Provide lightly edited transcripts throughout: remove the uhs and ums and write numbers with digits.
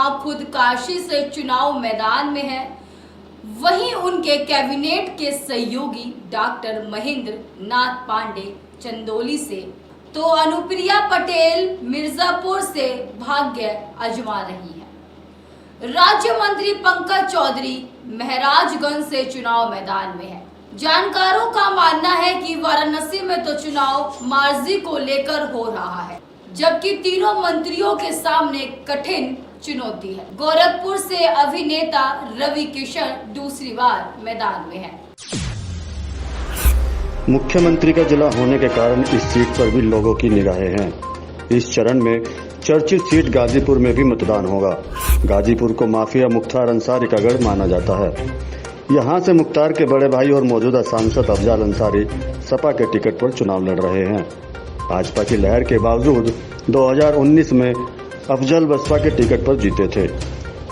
शर्मा खुद काशी से चुनाव मैदान में है, वहीं उनके कैबिनेट के सहयोगी डॉक्टर महेंद्र नाथ पांडे चंदौली से तो अनुप्रिया पटेल मिर्जापुर से भाग्य आजमा रही है। राज्य मंत्री पंकज चौधरी महराजगंज से चुनाव मैदान में है। जानकारों का मानना है कि वाराणसी में तो चुनाव मार्जी को लेकर हो रहा है, जबकि तीनों मंत्रियों के सामने कठिन चुनौती है। गोरखपुर से अभिनेता रवि किशन दूसरी बार मैदान में है। मुख्यमंत्री का जिला होने के कारण इस सीट पर भी लोगों की निगाहें हैं। इस चरण में चर्चित सीट गाजीपुर में भी मतदान होगा। गाजीपुर को माफिया मुख्तार अंसारी का गढ़ माना जाता है। यहां से मुख्तार के बड़े भाई और मौजूदा सांसद अफजल अंसारी सपा के टिकट पर चुनाव लड़ रहे हैं। भाजपा की लहर के बावजूद 2019 में अफजल बसपा के टिकट पर जीते थे।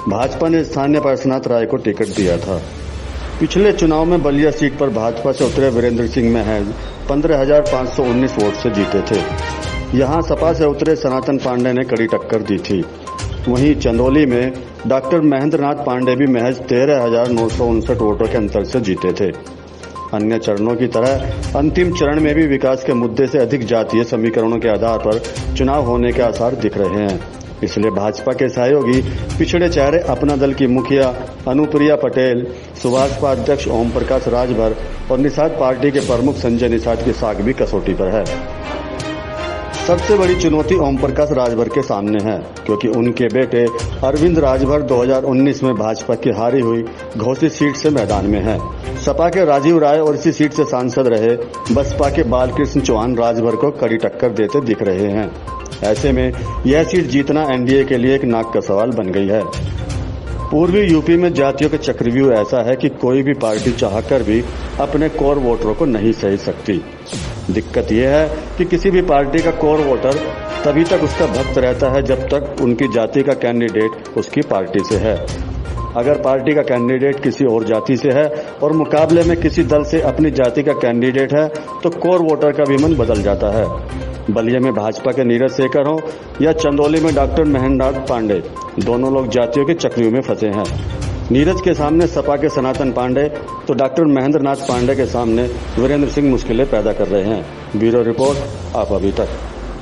भाजपा ने स्थानीय पार्श्वनाथ राय को टिकट दिया था। पिछले चुनाव में बलिया सीट पर भाजपा से उतरे वीरेंद्र सिंह महज 15,519 वोट से जीते थे। यहां सपा से उतरे सनातन पांडे ने कड़ी टक्कर दी थी। वहीं चंदौली में डॉक्टर महेंद्र नाथ पांडे भी महज 13,959 वोटों के अंतर से जीते थे। अन्य चरणों की तरह अंतिम चरण में भी विकास के मुद्दे से अधिक जातीय समीकरणों के आधार पर चुनाव होने के आसार दिख रहे हैं। इसलिए भाजपा के सहयोगी पिछड़े चेहरे अपना दल की मुखिया अनुप्रिया पटेल, सुभाषपा अध्यक्ष ओम प्रकाश राजभर और निषाद पार्टी के प्रमुख संजय निषाद की साख भी कसौटी पर है। सबसे बड़ी चुनौती ओम प्रकाश राजभर के सामने है, क्योंकि उनके बेटे अरविंद राजभर 2019 में भाजपा की हारी हुई घोसी सीट से मैदान में है। सपा के राजीव राय और इसी सीट से सांसद रहे बसपा के बालकृष्ण चौहान राजभर को कड़ी टक्कर देते दिख रहे हैं। ऐसे में यह सीट जीतना एनडीए के लिए एक नाक का सवाल बन गई है। पूर्वी यूपी में जातियों का चक्रव्यूह ऐसा है कि कोई भी पार्टी चाहकर भी अपने कोर वोटरों को नहीं सह सकती। दिक्कत यह है कि किसी भी पार्टी का कोर वोटर तभी तक उसका भक्त रहता है जब तक उनकी जाति का कैंडिडेट उसकी पार्टी से है। अगर पार्टी का कैंडिडेट किसी और जाति से है और मुकाबले में किसी दल से अपनी जाति का कैंडिडेट है तो कोर वोटर का भी मन बदल जाता है। बलिया में भाजपा के नीरज शेखर हो या चंदौली में डॉक्टर महेंद्र नाथ पांडे, दोनों लोग जातियों के चक्रव्यूह में फंसे हैं। नीरज के सामने सपा के सनातन पांडे तो डॉक्टर महेंद्र नाथ पांडे के सामने वीरेंद्र सिंह मुश्किलें पैदा कर रहे हैं। ब्यूरो रिपोर्ट, आप अभी तक।